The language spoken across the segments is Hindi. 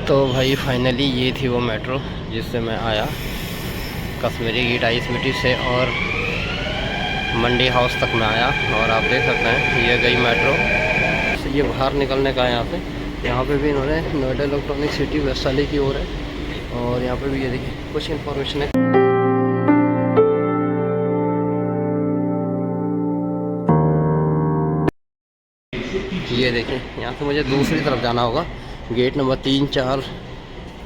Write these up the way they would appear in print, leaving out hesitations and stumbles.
तो भाई फाइनली ये थी वो मेट्रो जिससे मैं आया कश्मीरी गेट आईएसबीटी से और मंडी हाउस तक मैं आया। और आप देख सकते हैं ये गई मेट्रो से, ये बाहर निकलने का है यहाँ पे भी इन्होंने नोएडा इलेक्ट्रॉनिक सिटी वैशाली की ओर है। और यहाँ पे भी ये देखिए कुछ इन्फॉर्मेशन है। ये देखिए यहाँ से मुझे दूसरी तरफ जाना होगा, गेट नंबर 3, 4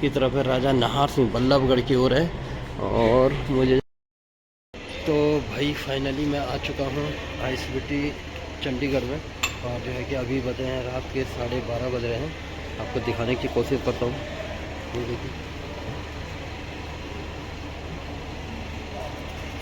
की तरफ है, राजा नाहर सिंह बल्लभगढ़ की ओर है। और मुझे तो भाई फाइनली मैं आ चुका हूँ आईएसबीटी चंडीगढ़ में। और जो है कि अभी बजे हैं रात के 12:30 बज रहे हैं। आपको दिखाने की कोशिश करता हूँ। ये देखिए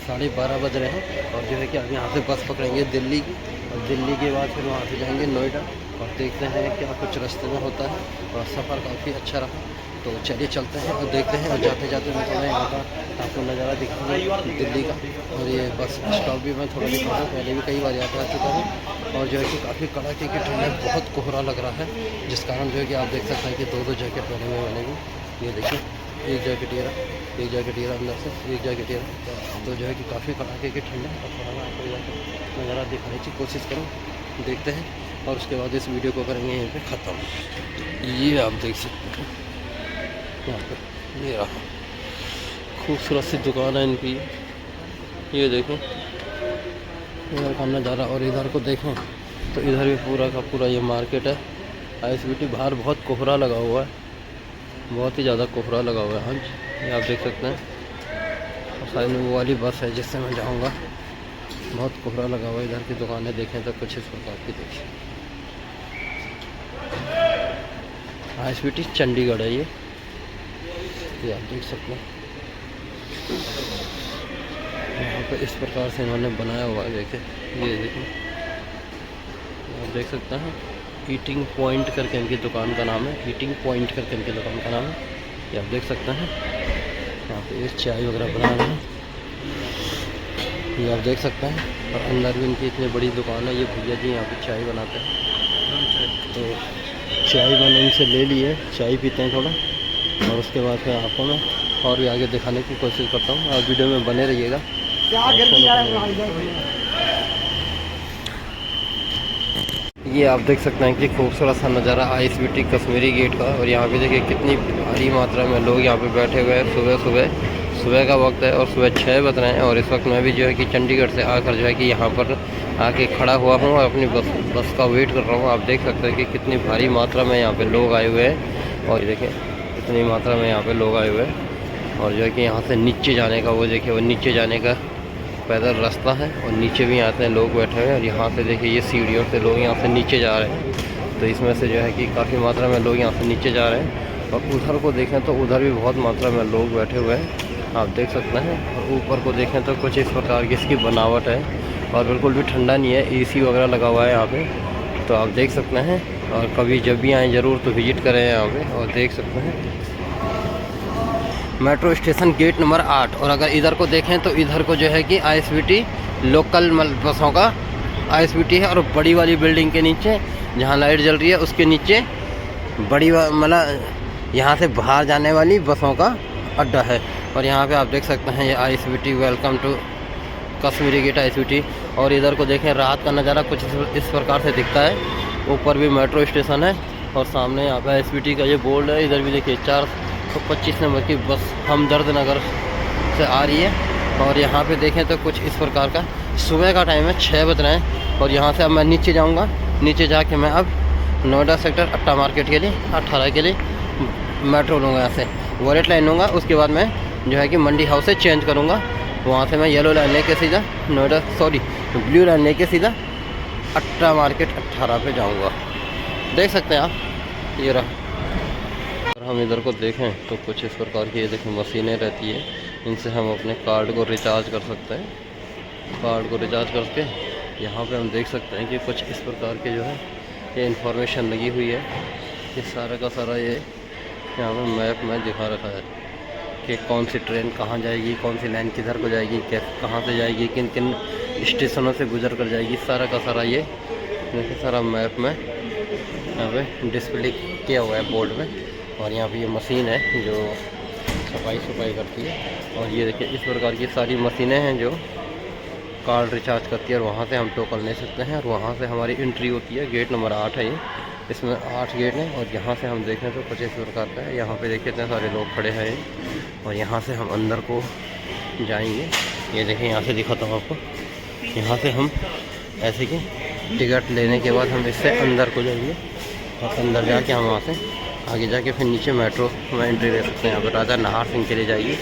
12:30 बज रहे हैं। और जो है कि अब यहाँ से बस पकड़ेंगे दिल्ली की, और दिल्ली के बाद फिर वहाँ से जाएंगे नोएडा। और देखते हैं क्या कुछ रास्ते में होता है। और सफ़र काफ़ी अच्छा रहा, तो चलिए चलते हैं और देखते हैं। और जाते जाते मैं थोड़ा यहाँ का आपको नज़ारा दिखाऊंगा दिल्ली का। और ये बस स्टॉप भी मैं थोड़ा दिखाऊंगा, पहले भी कई बार यहाँ पर आ चुका हूँ। और जो है कि काफ़ी कड़ाके की ठंड है, बहुत कोहरा लग रहा है, जिस कारण जो है कि आप देख सकते हैं कि दो जैकेट पहने हुए मैंने भी। ये देखिए एक जैकेट ये रहा, एक जैकेट ये रहा अंदर से, एक जैकेट ये रहा। तो जो है कि काफ़ी कड़ाके की ठंड है। और थोड़ा मैं आपको जाकर नज़ारा दिखाने की कोशिश करूँ, देखते हैं। और उसके बाद इस वीडियो को करेंगे यहीं पे ख़त्म। ये आप देख सकते हैं यहाँ पर, ये रहा खूबसूरत सी दुकान है इनकी। ये देखें इधर का नज़ारा, और इधर को देखें तो इधर भी पूरा का पूरा ये मार्केट है। आईएसबीटी बाहर बहुत कोहरा लगा हुआ है, बहुत ही ज़्यादा कोहरा लगा हुआ है। आज ये आप देख सकते हैं। और साइड में वो वाली बस है जिससे मैं जाऊँगा, बहुत कोहरा लगा हुआ है। इधर की दुकानें देखें तो कुछ इस प्रकार की देखिए। आईएसबीटी चंडीगढ़ है ये आप देख सकते हैं। यहाँ पे इस प्रकार से इन्होंने बनाया हुआ है, देखें ये देखें आप देख सकते हैं। ईटिंग पॉइंट करके इनकी दुकान का नाम है, ईटिंग पॉइंट करके इनकी दुकान का नाम है। ये आप देख सकते हैं। यहाँ पे ये चाय वगैरह बना रहे हैं, ये आप देख सकते हैं। और अंदर भी इनकी इतनी बड़ी दुकान है। ये भैया जी यहाँ पे चाय बनाते हैं, तो चाय मैंने इनसे ले ली है, चाय पीते हैं थोड़ा। और उसके बाद फिर आपको मैं और भी आगे दिखाने की कोशिश करता हूँ। आप वीडियो में बने रहिएगा। ये आप देख सकते हैं कि खूबसूरत सा नज़ारा आईएसबीटी कश्मीरी गेट का। और यहाँ पे देखिए कितनी भारी मात्रा में लोग यहाँ पे बैठे हुए हैं। सुबह का वक्त है और सुबह 6 बज रहे हैं। और इस वक्त मैं भी जो है कि चंडीगढ़ से आकर जो है कि यहाँ पर आके खड़ा हुआ हूँ और अपनी बस का वेट कर रहा हूँ। आप देख सकते हैं कि कितनी भारी मात्रा में यहाँ पे लोग आए हुए हैं। और देखिए कितनी मात्रा में यहाँ पे लोग आए हुए हैं। और जो है कि यहाँ से नीचे जाने का वो देखिए, वो नीचे जाने का पैदल रास्ता है। और नीचे भी आते हैं लोग बैठे हुए हैं। और यहाँ से देखिए ये सीढ़ियों से लोग यहाँ से नीचे जा रहे हैं। तो इसमें से जो है कि काफ़ी मात्रा में लोग यहाँ से नीचे जा रहे हैं। और उधर को देखें तो उधर भी बहुत मात्रा में लोग बैठे हुए हैं, आप देख सकते हैं। और ऊपर को देखें तो कुछ इस प्रकार की इसकी बनावट है। और बिल्कुल भी ठंडा नहीं है, एसी वगैरह लगा हुआ है यहाँ पे, तो आप देख सकते हैं। और कभी जब भी आएँ ज़रूर तो विज़िट करें यहाँ पे। और देख सकते हैं मेट्रो स्टेशन गेट नंबर 8। और अगर इधर को देखें तो इधर को जो है कि आईएसबीटी लोकल बसों का आईएसबीटी है। और बड़ी वाली बिल्डिंग के नीचे जहाँ लाइट जल रही है उसके नीचे बड़ी मतलब यहाँ से बाहर जाने वाली बसों का अड्डा है। और यहाँ पे आप देख सकते हैं ये ISBT welcome to Kashmiri gate ISBT. और इधर को देखें रात का नज़ारा कुछ इस प्रकार से दिखता है। ऊपर भी मेट्रो स्टेशन है और सामने यहाँ पे आईएसबीटी का ये बोर्ड है। इधर भी देखिए 425 नंबर की बस हमदर्द नगर से आ रही है। और यहाँ पे देखें तो कुछ इस प्रकार का सुबह का टाइम है, 6 बज रहे हैं। और यहाँ से अब मैं नीचे जाऊँगा, नीचे जाके मैं अब नोएडा सेक्टर अट्टा मार्केट के लिए 18 के लिए मेट्रो लूँगा, यहाँ से वॉलेट लाइन लूँगा। उसके बाद मैं जो है कि मंडी हाउस से चेंज करूँगा, वहाँ से मैं येलो लाइन लेके सीधा ब्लू लाइन लेके सीधा अट्टा मार्केट 18 पे जाऊँगा। देख सकते हैं आप ये रहा। अगर हम इधर को देखें तो कुछ इस प्रकार की ये देखें मशीनें रहती है, इनसे हम अपने कार्ड को रिचार्ज कर सकते हैं। कार्ड को रिचार्ज करके यहाँ पे हम देख सकते हैं कि कुछ इस प्रकार के जो है ये इन्फॉर्मेशन लगी हुई है। ये सारा का सारा ये यहाँ पर मैप में दिखा रखा है कि कौन सी ट्रेन कहाँ जाएगी, कौन सी लाइन किधर को जाएगी, कहाँ से जाएगी, किन किन स्टेशनों से गुजर कर जाएगी। सारा का सारा ये देखिए सारा मैप में यहाँ पे डिस्प्ले किया हुआ है बोर्ड में। और यहाँ पे ये मशीन है जो सफाई करती है। और ये देखिए इस प्रकार की सारी मशीनें हैं जो कार्ड रिचार्ज करती है, और वहाँ से हम टोकन ले सकते हैं, और वहाँ से हमारी एंट्री होती है। गेट नंबर 8 है ये, इसमें 8 गेट हैं। और यहाँ से हम देखें तो 25 प्रकार का है। यहाँ पे देखिए इतने सारे लोग खड़े हैं, और यहाँ से हम अंदर को जाएंगे। ये देखें यहाँ से दिखाता हूँ आपको, यहाँ से हम ऐसे कि टिकट लेने के बाद हम इससे अंदर को जाएंगे, और अंदर जाके हम वहाँ से आगे जाके फिर नीचे मेट्रो में एंट्री ले सकते हैं। यहाँ पर राजा नाहर सिंह के लिए जाइए,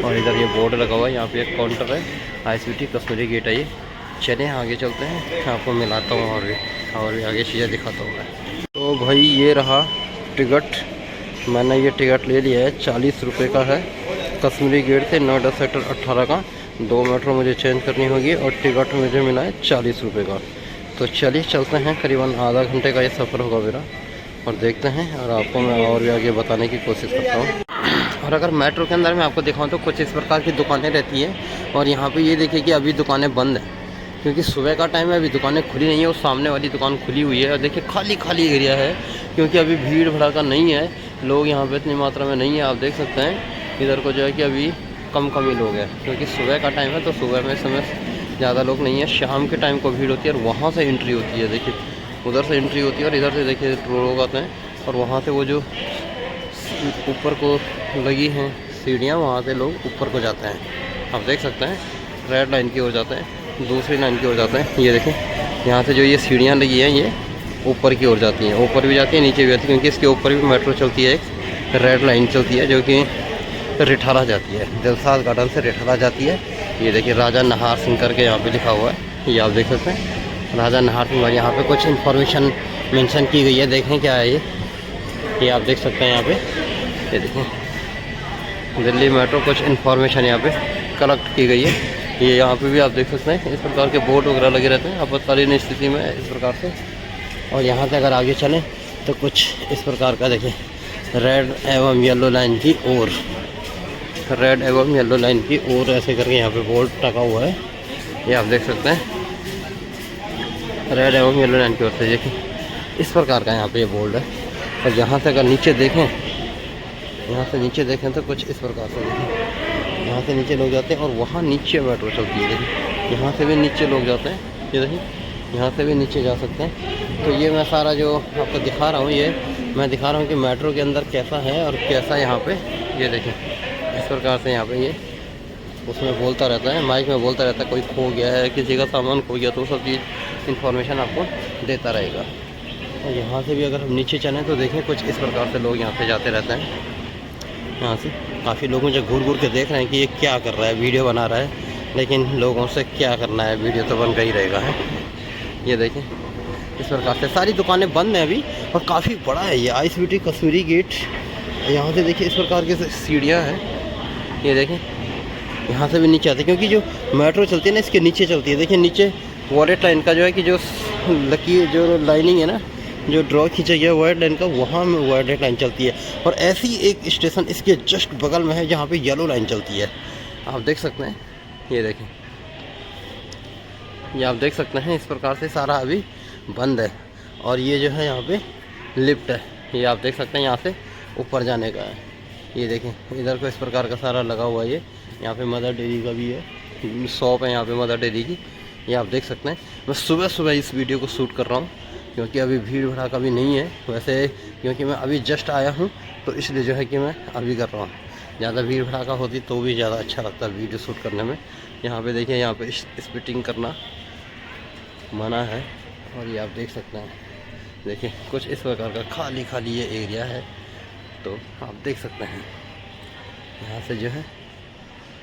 और इधर ये बोर्ड लगा हुआ है, यहाँ पे एक काउंटर है, ISBT कश्मीरी गेट है ये। चलिए आगे चलते हैं, आपको मिलाता हूँ और भी आगे चीज़ें दिखाता हूँ मैं। तो भाई ये रहा टिकट, मैंने ये टिकट ले लिया है, 40 रुपये का है। कश्मीरी गेट से नोएडा सेक्टर 18 का 2 मेट्रो मुझे चेंज करनी होगी, और टिकट मुझे मिला है 40 रुपये का। तो चलिए चलते हैं, करीबन आधा घंटे का ये सफ़र होगा मेरा, और देखते हैं, और आपको मैं और भी आगे बताने की कोशिश करता हूँ। और अगर मेट्रो के अंदर मैं आपको दिखाऊँ तो कुछ इस प्रकार की दुकानें रहती हैं, और यहाँ पे ये देखिए कि अभी दुकानें बंद हैं क्योंकि सुबह का टाइम है, अभी दुकानें खुली नहीं है। और सामने वाली दुकान खुली हुई है, और देखिए खाली एरिया है, क्योंकि अभी भीड़ भड़ाका नहीं है, लोग यहाँ पर इतनी मात्रा में नहीं है। आप देख सकते हैं इधर को जो है कि अभी कम ही लोग हैं, क्योंकि सुबह का टाइम है, तो सुबह में समय ज़्यादा लोग नहीं है। शाम के टाइम को भीड़ होती है, और वहाँ से एंट्री होती है। देखिए उधर से एंट्री होती है, और इधर से देखिए लोग आते हैं, और वहाँ से वो जो ऊपर को लगी हैं सीढ़ियाँ, वहाँ से लोग ऊपर को जाते हैं। आप देख सकते हैं रेड लाइन की ओर जाते हैं, दूसरी लाइन की ओर जाते हैं। ये देखें यहाँ से जो ये सीढ़ियाँ लगी हैं ये ऊपर की ओर जाती हैं, ऊपर भी जाती है नीचे भी जाती है, क्योंकि इसके ऊपर भी मेट्रो चलती है, एक रेड लाइन चलती है जो कि रिठाला जाती है, दिलसाद गार्डन से रिठाला जाती है। ये देखिए राजा नाहर सिंह करके यहाँ पे लिखा हुआ है, ये आप देख सकते हैं राजा नाहर सिंह। और यहाँ पे कुछ इन्फॉर्मेशन मेंशन की गई है, देखें क्या है ये आप देख सकते हैं यहाँ पे। ये देखें दिल्ली मेट्रो कुछ इन्फॉर्मेशन यहाँ पे कलेक्ट की गई है, ये यहाँ पे भी आप देख सकते हैं। इस प्रकार के बोर्ड वगैरह लगे रहते हैं आपातकालीन स्थिति में इस प्रकार से। और यहाँ से अगर आगे चलें तो कुछ इस प्रकार का देखें, रेड एवं येलो लाइन की ओर, रेड एवं येलो लाइन की ओर ऐसे करके यहाँ पे बोर्ड टका हुआ है, ये आप देख सकते हैं रेड एवं येलो लाइन की ओर से। देखिए इस प्रकार का यहाँ पे ये बोर्ड है। और यहाँ से अगर नीचे देखें, यहाँ से नीचे देखें तो कुछ इस प्रकार से देखें, यहाँ से नीचे लोग जाते हैं, और वहाँ नीचे मेट्रो चलती है। देखिए यहाँ से भी नीचे लोग जाते हैं, ये देखिए यहाँ से भी नीचे जा सकते हैं। तो ये मैं सारा जो आपको दिखा रहा हूँ, ये मैं दिखा रहा हूँ कि मेट्रो के अंदर कैसा है और कैसा यहाँ पे। ये देखें इस प्रकार से यहाँ पे ये उसमें बोलता रहता है, माइक में बोलता रहता है, कोई खो गया है, किसी का सामान खो गया, तो सब चीज़ इन्फॉर्मेशन आपको देता रहेगा। और यहाँ से भी अगर हम नीचे चलें तो देखें कुछ इस प्रकार से लोग यहाँ पे जाते रहते हैं। यहाँ से काफ़ी लोग मुझे घूर के देख रहे हैं कि ये क्या कर रहा है, वीडियो बना रहा है, लेकिन लोगों से क्या करना है, वीडियो तो बन का ही रहेगा है। ये देखें इस प्रकार से सारी दुकानें बंद हैं अभी, और काफ़ी बड़ा है ये ISBT कश्मीरी गेट। यहाँ से देखिए इस प्रकार की सीढ़ियाँ हैं, ये देखें यहाँ से भी नीचे आते हैं, क्योंकि जो मेट्रो चलती है ना इसके नीचे चलती है। देखिए नीचे वॉलेट लाइन का जो है कि जो लकी जो लाइनिंग है ना, जो ड्रॉ खींचा गया वाइट लाइन का, वहाँ में वाइट लाइन चलती है। और ऐसी एक स्टेशन इसके जस्ट बगल में है जहाँ पे येलो लाइन चलती है, आप देख सकते हैं। ये देखें ये आप देख सकते हैं, इस प्रकार से सारा अभी बंद है। और ये जो है यहाँ पे लिफ्ट है, ये आप देख सकते हैं, यहाँ से ऊपर जाने का है। ये देखें इधर को इस प्रकार का सारा लगा हुआ है। ये यहाँ पे मदर डेयरी का भी है, शॉप है यहाँ पे मदर डेयरी की, ये आप देख सकते हैं। मैं सुबह इस वीडियो को शूट कर रहा हूँ, क्योंकि अभी भीड़ भड़ाका भी नहीं है वैसे, क्योंकि मैं अभी जस्ट आया हूँ, तो इसलिए जो है कि मैं अभी कर रहा हूँ। ज़्यादा भीड़ भड़ाका होती तो भी ज़्यादा अच्छा लगता है वीडियो शूट करने में। यहाँ पे देखिए यहाँ पे स्पिटिंग करना मना है, और ये आप देख सकते हैं। देखिए कुछ इस प्रकार का खाली ये एरिया है, तो आप देख सकते हैं। यहाँ से जो है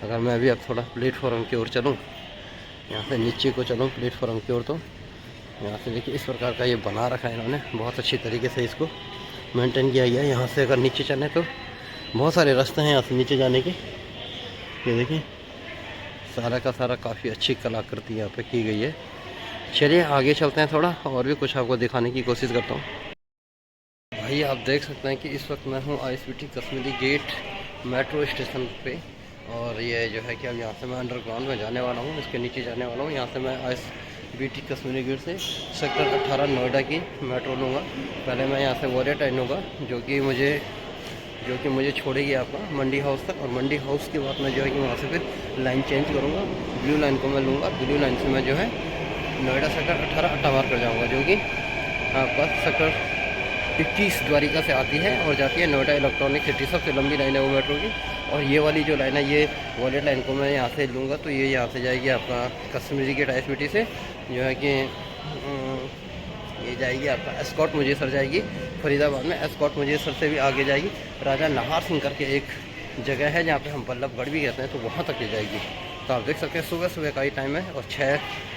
अगर मैं अभी अब थोड़ा प्लेटफॉर्म की ओर चलूँ, यहाँ से नीचे को चलूँ प्लेटफॉर्म की ओर, तो यहाँ से देखिए इस प्रकार का ये बना रखा है इन्होंने, बहुत अच्छी तरीके से इसको मेंटेन किया गया है। यहाँ से अगर नीचे चलें तो बहुत सारे रास्ते हैं यहाँ से नीचे जाने के। ये देखिए सारा का सारा काफ़ी अच्छी कलाकृति यहाँ पे की गई है। चलिए आगे चलते हैं, थोड़ा और भी कुछ आपको दिखाने की कोशिश करता हूँ। भाई आप देख सकते हैं कि इस वक्त मैं हूँ ISBT Kashmiri gate metro station पे, और ये जो है कि अब यहाँ से मैं अंडरग्राउंड में जाने वाला हूँ, इसके नीचे जाने वाला हूँ। यहाँ से मैं ISBT कश्मीरी गेट से सेक्टर 18 नोएडा की मेट्रो लूँगा। पहले मैं यहाँ से वॉलेट लाइन लूँगा, जो कि मुझे जो कि मुझे छोड़ेगी आपका मंडी हाउस तक। और मंडी हाउस के बाद मैं जो है कि वहाँ से फिर लाइन चेंज करूँगा, ब्लू लाइन को मैं लूँगा। ब्लू लाइन से मैं जो है नोएडा सेक्टर 18 अट्टा मार कर जाऊँगा, जो कि आपका सेक्टर 21 द्वारिका से आती है और जाती है नोएडा इलेक्ट्रॉनिक सिटी। सबसे लंबी लाइन है वो मेट्रो की। और ये वाली जो लाइन है, ये वॉलेट लाइन को मैं यहाँ से लूँगा तो ये यहाँ से जाएगी आपका कश्मीरी गेट ISBT से, जो है कि ये जाएगी आपका एस्कॉट मुजेसर जाएगी फरीदाबाद में। एस्कॉट मुजेसर से भी आगे जाएगी राजा नाहार सिंह करके एक जगह है जहाँ पे हम बल्लभगढ़ भी कहते हैं, तो वहाँ तक ले जाएगी। तो आप देख सकते हैं सुबह सुबह का ही टाइम है और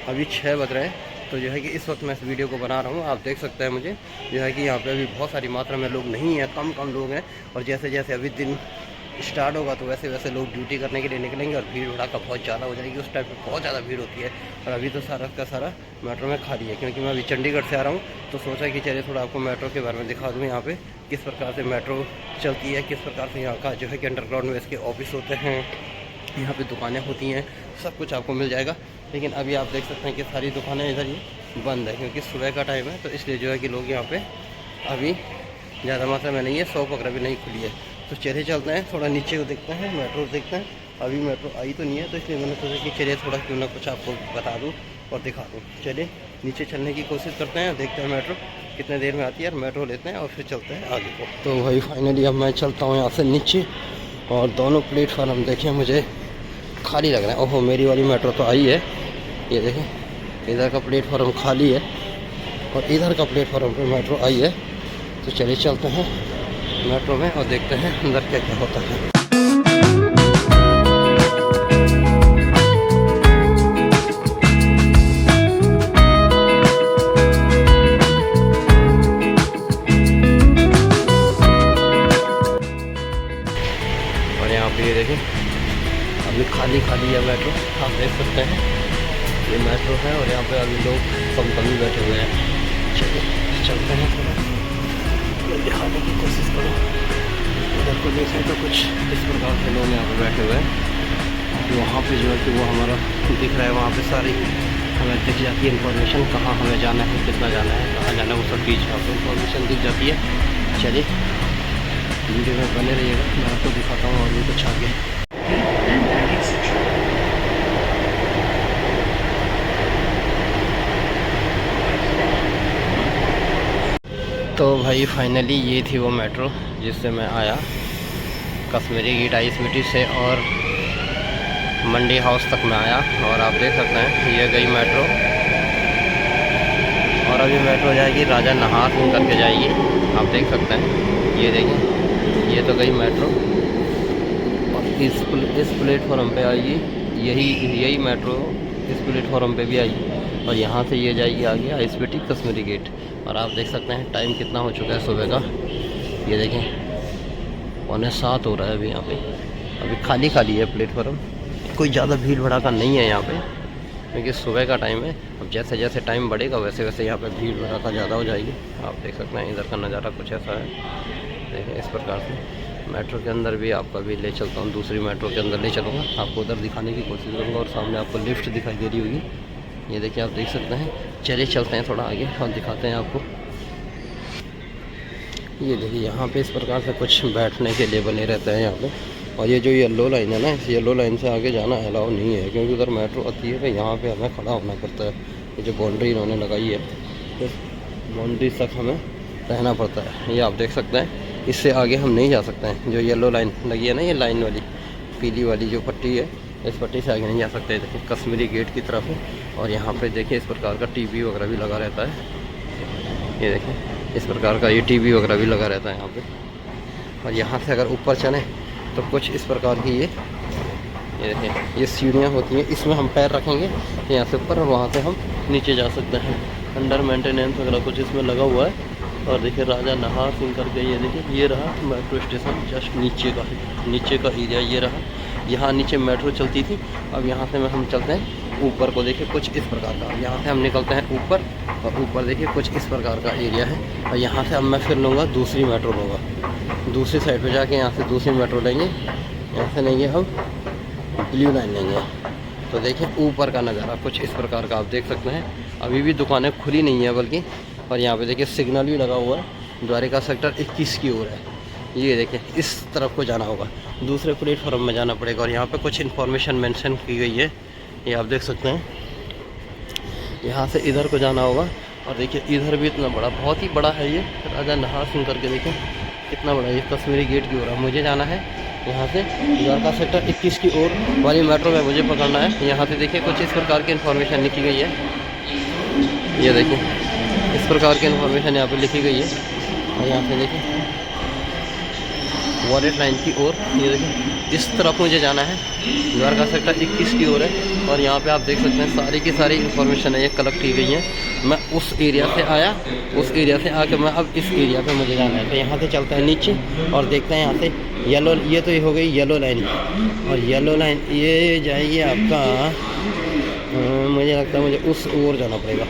अभी 6 बज रहे हैं। तो जो है कि इस वक्त मैं इस वीडियो को बना रहा हूँ। आप देख सकते हैं मुझे जो है कि यहाँ पे अभी बहुत सारी मात्रा में लोग नहीं हैं, कम लोग हैं। और जैसे जैसे अभी दिन स्टार्ट होगा तो वैसे वैसे लोग ड्यूटी करने के लिए निकलेंगे और भीड़ भड़ाका बहुत ज़्यादा हो जाएगी। उस टाइम पे बहुत ज़्यादा भीड़ होती है। और अभी तो सारा का सारा मेट्रो में खाली है, क्योंकि मैं अभी चंडीगढ़ से आ रहा हूँ। तो सोचा कि चलिए थोड़ा आपको मेट्रो के बारे में दिखा दूँ, यहाँ पे किस प्रकार से मेट्रो चलती है, किस प्रकार से यहाँ का जो है कि अंडरग्राउंड में इसके ऑफिस होते हैं, यहाँ पे दुकानें होती हैं, सब कुछ आपको मिल जाएगा। लेकिन अभी आप देख सकते हैं कि सारी दुकानें इधर ही बंद है, क्योंकि सुबह का टाइम है। तो इसलिए जो है कि लोग यहाँ पे अभी ज़्यादा मात्रा में नहीं है, शॉप वगैरह भी नहीं खुली है। तो चलिए चलते हैं, थोड़ा नीचे को देखते हैं, मेट्रो देखते हैं। अभी मेट्रो आई तो नहीं है, तो इसलिए मैंने सोचा कि चलिए थोड़ा क्यों ना कुछ आपको बता दूँ और दिखा दूँ। चलिए नीचे चलने की कोशिश करते हैं, देखते हैं मेट्रो कितने देर में आती है और मेट्रो लेते हैं और फिर चलते हैं आगे को। तो भाई फाइनली अब मैं चलता हूँ यहाँ से नीचे, और दोनों प्लेटफार्म देखें मुझे खाली लग रहा है। ओहो, मेरी वाली मेट्रो तो आई है, ये देखें इधर का प्लेटफॉर्म खाली है और इधर का प्लेटफॉर्म पे मेट्रो आई है। तो चलिए चलते हैं मेट्रो में और देखते हैं अंदर क्या क्या होता है। और यहाँ पे ये देखें अभी खाली है मेट्रो, आप देख सकते हैं ये मेट्रो है और यहाँ पे अभी लोग कम ही बैठे हुए हैं। चलिए चलते हैं, थोड़ा दिखाने की कोशिश करो। इधर को देखें तो कुछ इस प्रकार से लोग यहाँ पे बैठे हुए हैं। वहाँ पे जो है कि वो हमारा दिख रहा है, वहाँ पे सारी हमें दिख जाती है इन्फॉर्मेशन, कहाँ हमें जाना है, कितना जाना है, कहाँ जाना है, वो सब चीज़ आपको इन्फॉर्मेशन दिख जाती है। चलिए वीडियो में बने रहिएगा, मैं आपको दिखाता हूँ और भी कुछ आगे। तो भाई फाइनली ये थी वो मेट्रो जिससे मैं आया कश्मीरी गेट ISBT से और मंडी हाउस तक मैं आया। और आप देख सकते हैं ये गई मेट्रो, और अभी मेट्रो जाएगी राजा नाहार सिंह करके जाएगी। आप देख सकते हैं, ये देखिए ये तो गई मेट्रो और इस प्लेटफॉर्म पे आएगी, यही मेट्रो इस प्लेटफॉर्म पे भी आएगी और यहाँ से ये जाएगी आगे ISBT कश्मीरी गेट। और आप देख सकते हैं टाइम कितना हो चुका है सुबह का, ये देखें 6:45 हो रहा है अभी। यहाँ पे अभी खाली है प्लेटफॉर्म, कोई ज़्यादा भीड़ भड़ाका नहीं है यहाँ पे, क्योंकि सुबह का टाइम है। अब जैसे जैसे टाइम बढ़ेगा वैसे वैसे यहाँ पे भीड़ भड़ाका ज़्यादा हो जाएगी। आप देख सकते हैं इधर का नज़ारा कुछ ऐसा है, देखें इस प्रकार से। मेट्रो के अंदर भी आपको अभी ले चलता हूँ, दूसरी मेट्रो के अंदर ले चलूँगा, आपको उधर दिखाने की कोशिश करूँगा। और सामने आपको लिफ्ट दिखाई दे रही होगी, ये देखिए आप देख सकते हैं। चलिए चलते हैं थोड़ा आगे और दिखाते हैं आपको। ये देखिए यहाँ पे इस प्रकार से कुछ बैठने के लिए बने रहते हैं यहाँ पे। और ये जो येलो लाइन है ना, इस येलो लाइन से आगे जाना अलाउ नहीं है, क्योंकि उधर मेट्रो आती है तो यहाँ पे हमें खड़ा होना पड़ता है। ये जो बाउंड्री इन्होंने लगाई है, तो बाउंड्री तक हमें रहना पड़ता है। ये आप देख सकते हैं, इससे आगे हम नहीं जा सकते हैं। जो येलो लाइन लगी है ना, ये लाइन वाली पीली वाली जो पट्टी है, इस पट्टी से आगे नहीं जा सकते। देखिए कश्मीरी गेट की तरफ है और यहाँ पे देखिए इस प्रकार का टीवी वगैरह भी लगा रहता है। ये देखिए इस प्रकार का ये टीवी वगैरह भी लगा रहता है यहाँ पे। और यहाँ से अगर ऊपर चलें तो कुछ इस प्रकार की ये देखिए ये सीढ़ियाँ होती हैं, इसमें हम पैर रखेंगे यहाँ से ऊपर और वहाँ से हम नीचे जा सकते हैं। अंडर मेंटेनेंस वगैरह कुछ इसमें लगा हुआ है। और देखिए राजा नाहार सिंह करके ये देखिए ये रहा मेट्रो स्टेशन, जस्ट नीचे का एरिया ये रहा। यहाँ नीचे मेट्रो चलती थी, अब यहाँ से हम चलते हैं ऊपर को। देखिए कुछ इस प्रकार का, यहाँ से हम निकलते हैं ऊपर और ऊपर देखिए कुछ इस प्रकार का एरिया है। और यहाँ से अब मैं फिर लूँगा दूसरी मेट्रो लूँगा, दूसरी साइड पे जाके यहाँ से दूसरी मेट्रो लेंगे। यहाँ से लेंगे हम ब्लू लाइन लेंगे। तो देखिए ऊपर का नज़ारा कुछ इस प्रकार का आप देख सकते हैं। अभी भी दुकानें खुली नहीं है बल्कि, और यहाँ पे देखिए सिग्नल भी लगा हुआ है, द्वारिका सेक्टर 21 की ओर है। ये देखिए इस तरफ को जाना होगा, दूसरे प्लेटफॉर्म में जाना पड़ेगा। और यहाँ पे कुछ इन्फॉर्मेशन मेंशन की गई है, ये आप देख सकते हैं। यहाँ से इधर को जाना होगा। और देखिए इधर भी इतना बड़ा, बहुत ही बड़ा है ये राजा नहार सिंह करके, देखिए कितना बड़ा। ये कश्मीरी गेट की ओर है, मुझे जाना है यहाँ से द्वारका सेक्टर 21 की ओर वाली मेट्रो में मुझे पकड़ना है। यहाँ से देखिए कुछ इस प्रकार की इन्फॉर्मेशन लिखी गई है, ये देखिए इस प्रकार की इन्फॉर्मेशन यहाँ पे लिखी गई है। और यहाँ से देखिए वॉलेट लाइन की ओर, ये देखिए इस तरफ मुझे जाना है, द्वारका सेक्टर 21 की ओर है। और यहाँ पे आप देख सकते हैं सारी की सारी इन्फॉर्मेशन है ये कलेक्ट की गई है। मैं उस एरिया से आया, उस एरिया से आके मैं अब इस एरिया पे मुझे जाना है। तो यहाँ से चलता है नीचे और देखते हैं यहाँ से येलो, ये तो ये हो गई येलो लाइन। और येलो लाइन ये जाएगी आपका, मुझे लगता है मुझे उस ओर जाना पड़ेगा।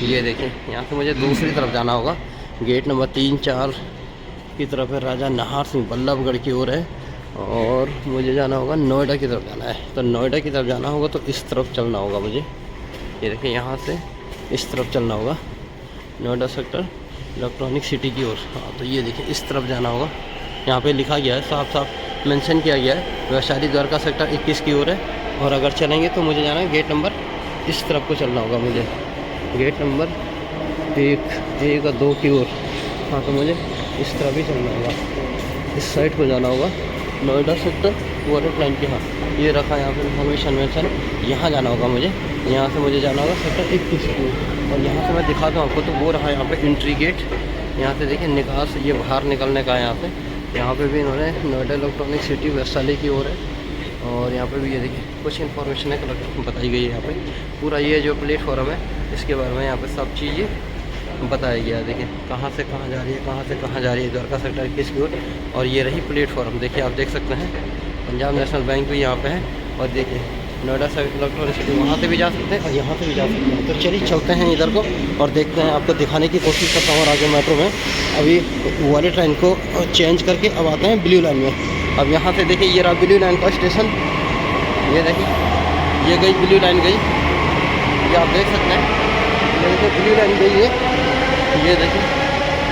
ये देखिए यहाँ से मुझे दूसरी तरफ जाना होगा, गेट नंबर 3, 4 की तरफ है, राजा नहार सिंह बल्लभगढ़ की ओर है। और मुझे जाना होगा नोएडा की तरफ जाना है। तो नोएडा की तरफ जाना होगा तो इस तरफ चलना होगा मुझे, ये देखिए यहाँ से इस तरफ चलना होगा, नोएडा सेक्टर इलेक्ट्रॉनिक सिटी की ओर। हाँ तो ये देखिए इस तरफ जाना होगा, यहाँ पे लिखा गया है, साफ साफ मेंशन किया गया है वैशाली द्वारका सेक्टर 21 की ओर है। और अगर चलेंगे तो मुझे जाना है गेट नंबर, इस तरफ को चलना होगा मुझे, गेट नंबर 1 और 2 की ओर। हाँ तो मुझे इस तरफ ही चलना होगा, इस साइड को जाना होगा, नोएडा सेक्टर वॉलेट लाइन के। हाँ ये रखा यहाँ पे इन्फॉर्मेशन मेंशन, यहाँ जाना होगा मुझे, यहाँ से मुझे जाना होगा सेक्टर 21 की। और यहाँ से मैं दिखाता हूँ आपको, तो वो रहा यहाँ पे एंट्री गेट। यहाँ से देखिए निकास, ये बाहर निकलने का है यहाँ से। यहाँ पे भी इन्होंने नोएडा इलेक्ट्रॉनिक सिटी वैशाली की ओर है। और यहाँ पे भी ये देखिए कुछ इन्फॉर्मेशन है बताई गई है यहाँ पे। पूरा ये जो प्लेटफॉर्म है इसके बारे में यहाँ पे सब चीज़ें बताया गया है। देखिए कहाँ से कहाँ जा रही है, कहाँ से कहाँ जा रही है द्वारका सेक्टर 21 की ओर। और ये रही प्लेटफॉर्म, देखिए आप देख सकते हैं पंजाब नेशनल बैंक भी यहाँ पे है। और देखिए नोएडा सेक्टर इलेक्ट्रॉनिक सिटी, वहाँ से भी जा सकते हैं और यहाँ से भी जा सकते हैं। तो चलिए चलते हैं इधर को और देखते हैं, आपको दिखाने की कोशिश करता हूँ। और आगे मेट्रो में अभी वॉलेट लाइन को चेंज करके अब आते हैं ब्लू लाइन में। अब यहाँ से देखिए ये रहा ब्लू लाइन का स्टेशन, ये देखिए ये गई ब्लू लाइन गई, ये आप देख सकते हैं, ये देखिए ब्लू लाइन गई है, ये देखिए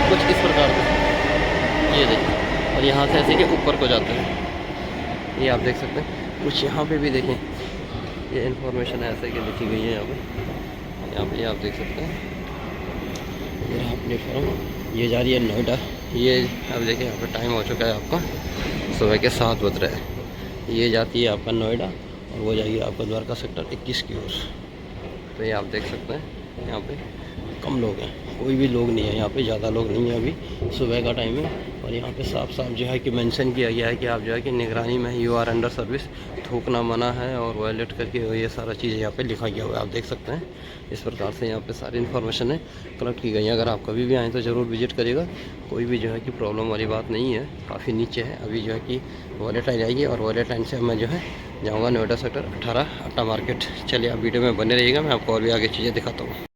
कुछ इस प्रकार से, ये देखिए। और यहाँ से ऐसे कि ऊपर को जाते हैं, ये आप देख सकते हैं। कुछ यहाँ पे भी देखें, ये इन्फॉर्मेशन ऐसे कि लिखी गई है यहाँ पे आप देख सकते हैं। ये रहा प्लेटफॉर्म, ये जा रही है नोएडा। ये अब देखिए यहाँ पे टाइम हो चुका है आपका, सुबह के 7 बज रहे हैं। ये जाती है आपका नोएडा और वो जाएगी आपका द्वारका सेक्टर 21 की ओर। तो ये आप देख सकते हैं यहाँ पे कम लोग हैं, कोई भी लोग नहीं है यहाँ पे, ज़्यादा लोग नहीं है, अभी सुबह का टाइम है। और यहाँ पे साफ साफ जो है कि मेंशन किया गया है कि आप जो है कि निगरानी में यू आर अंडर सर्विस, थूकना मना है और वायलेट करके ये सारा चीज़ यहाँ पे लिखा गया हुआ है, आप देख सकते हैं। इस प्रकार से यहाँ पे सारी इन्फॉर्मेशन है कलेक्ट की गई है। अगर आप कभी भी आएँ तो ज़रूर विजिट करिएगा, कोई भी जो है कि प्रॉब्लम वाली बात नहीं है। काफ़ी नीचे है, अभी जो है कि वॉलेट लाइन आएगी और वॉलेट लाइन से मैं जो है जाऊँगा नोएडा सेक्टर 18 अट्टा मार्केट। चलिए आप वीडियो में बने रहिएगा, मैं आपको और भी आगे चीज़ें दिखाता हूँ।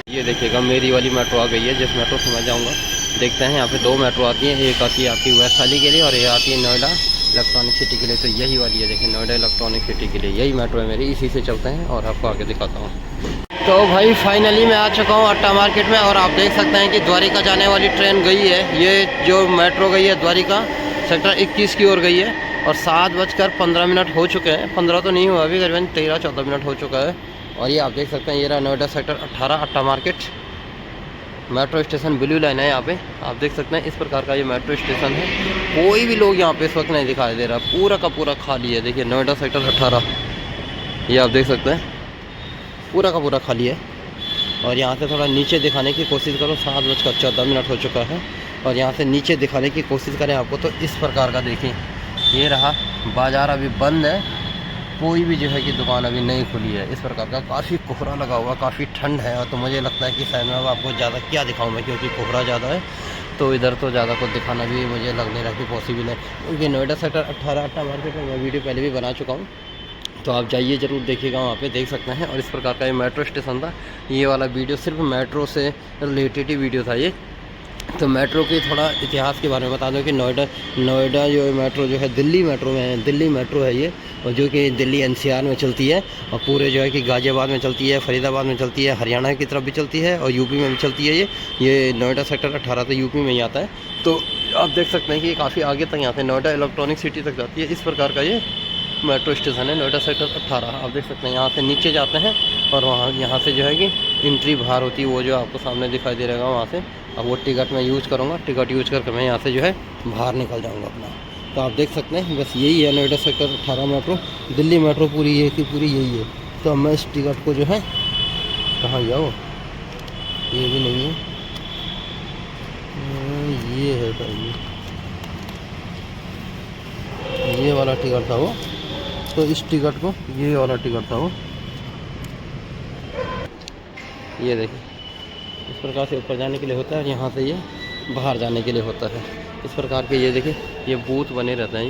ये देखिएगा मेरी वाली मेट्रो आ गई है, जिस मेट्रो से मैं जाऊँगा। देखते हैं यहाँ पे 2 मेट्रो आती हैं, एक आती है आपकी वैशाली के लिए और एक आती है नोएडा इलेक्ट्रॉनिक सिटी के लिए। तो यही वाली है, देखिए नोएडा इलेक्ट्रॉनिक सिटी के लिए यही मेट्रो है मेरी, इसी से चलते हैं और आपको आगे दिखाता हूँ। तो भाई फाइनली मैं आ चुका हूँ अट्टा मार्केट में और आप देख सकते हैं कि द्वारिका जाने वाली ट्रेन गई है। ये जो मेट्रो गई है द्वारिका सेक्टर 21 की ओर गई है और 7:15 हो चुके हैं, 15 तो नहीं हुआ अभी, करीबन 13-14 मिनट हो चुका है। और ये आप देख सकते हैं ये रहा Noida sector 18 Atta market. Metro station blue line है यहाँ पे, आप देख सकते हैं इस प्रकार का ये मेट्रो स्टेशन है। कोई भी लोग यहाँ पे इस वक्त नहीं दिखाई दे रहा, पूरा का पूरा खाली है। देखिए नोएडा सेक्टर 18, ये आप देख सकते हैं पूरा का पूरा खाली है। और यहाँ से थोड़ा नीचे दिखाने की कोशिश करो, 7:14 हो चुका है और यहाँ से नीचे दिखाने की कोशिश करें आपको तो इस प्रकार का देखिए ये रहा। बाज़ार अभी बंद है, कोई भी जो है कि दुकान अभी नहीं खुली है। इस प्रकार का काफ़ी कोहरा लगा हुआ, काफ़ी ठंड है। और तो मुझे लगता है कि शायद मैं आपको ज़्यादा क्या दिखाऊँ मैं, क्योंकि कोहरा ज़्यादा है तो इधर तो ज़्यादा कुछ दिखाना भी मुझे लग नहीं रहा कि पॉसिबल है। क्योंकि नोएडा सेक्टर 18 अट्टा मार्केट में मैं वीडियो पहले भी बना चुका हूँ, तो आप जाइए ज़रूर देखिएगा, वहाँ पे देख सकते हैं। और इस प्रकार का ये मेट्रो स्टेशन था, ये वाला वीडियो सिर्फ मेट्रो से रिलेटेड ही वीडियो था ये। तो मेट्रो के थोड़ा इतिहास के बारे में बता दूं कि नोएडा जो मेट्रो जो है दिल्ली मेट्रो में है, दिल्ली मेट्रो है ये, और जो कि दिल्ली एनसीआर में चलती है, और पूरे जो है कि गाज़ियाबाद में चलती है, फरीदाबाद में चलती है, हरियाणा की तरफ भी चलती है, और यूपी में भी चलती है। ये नोएडा सेक्टर 18 तो यूपी में ही आता है। तो आप देख सकते हैं कि ये काफ़ी आगे तक यहाँ से नोएडा इलेक्ट्रॉनिक सिटी तक जाती है। इस प्रकार का ये मेट्रो स्टेशन है नोएडा सेक्टर 18। आप देख सकते हैं यहाँ से नीचे जाते हैं और यहाँ से जो है कि एंट्री बाहर होती है, वो जो आपको सामने दिखाई दे रहेगा वहाँ से। अब वो टिकट मैं यूज़ करूँगा, टिकट यूज़ करके मैं यहाँ से जो है बाहर निकल जाऊँगा अपना। तो आप देख सकते हैं बस यही है Noida sector 18 metro. Delhi metro पूरी ये की पूरी यही है। तो अब मैं इस टिकट को जो है कहाँ गया वो, ये भी नहीं है, ये है भाई, ये वाला टिकट था वो। तो इस टिकट को, ये वाला टिकट था वो, ये देखिए इस प्रकार से ऊपर जाने के लिए होता है, और यहाँ से ये बाहर जाने के लिए होता है। इस प्रकार के ये देखिए ये बूथ बने रहते हैं।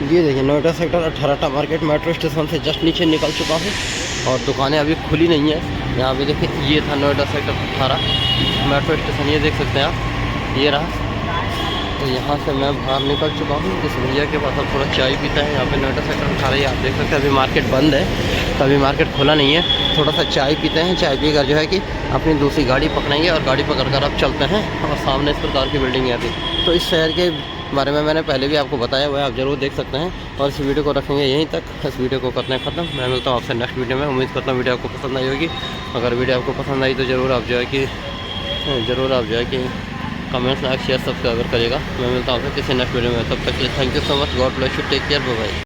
ये देखिए Noida sector 18 market metro station से जस्ट नीचे निकल चुका हूँ, और दुकानें अभी खुली नहीं है। यहाँ पे देखिए ये था नोएडा सेक्टर 18 मेट्रो स्टेशन, ये देख सकते हैं आप, ये रहा। तो यहाँ से मैं बाहर निकल चुका हूँ। इस भैया के पास अब थोड़ा चाय पीता है। यहाँ पे नोएडा सेक्टर 18 आप देख सकते हैं अभी मार्केट बंद है, तो अभी मार्केट खुला नहीं है। थोड़ा सा चाय पीते हैं, चाय पीकर जो है कि अपनी दूसरी गाड़ी पकड़ेंगे, और गाड़ी पकड़कर अब चलते हैं। और सामने इस प्रकार की बिल्डिंग है अभी। तो इस शहर के बारे में मैंने पहले भी आपको बताया हुआ है, आप ज़रूर देख सकते हैं। और इस वीडियो को रखेंगे यहीं तक, इस वीडियो को करते हैं ख़त्म। मैं मिलता हूँ आपसे नेक्स्ट वीडियो में। उम्मीद करता हूँ वीडियो आपको पसंद आई होगी। अगर वीडियो आपको पसंद आई तो ज़रूर आप जो है कि कमेंट्स, लाइक, शेयर, सब्सक्राइब करिएगा। मैं मिलता हूँ आपसे किसी नेक्स्ट वीडियो में। तब तक के लिए thank you so much. God bless you, take care, bye bye.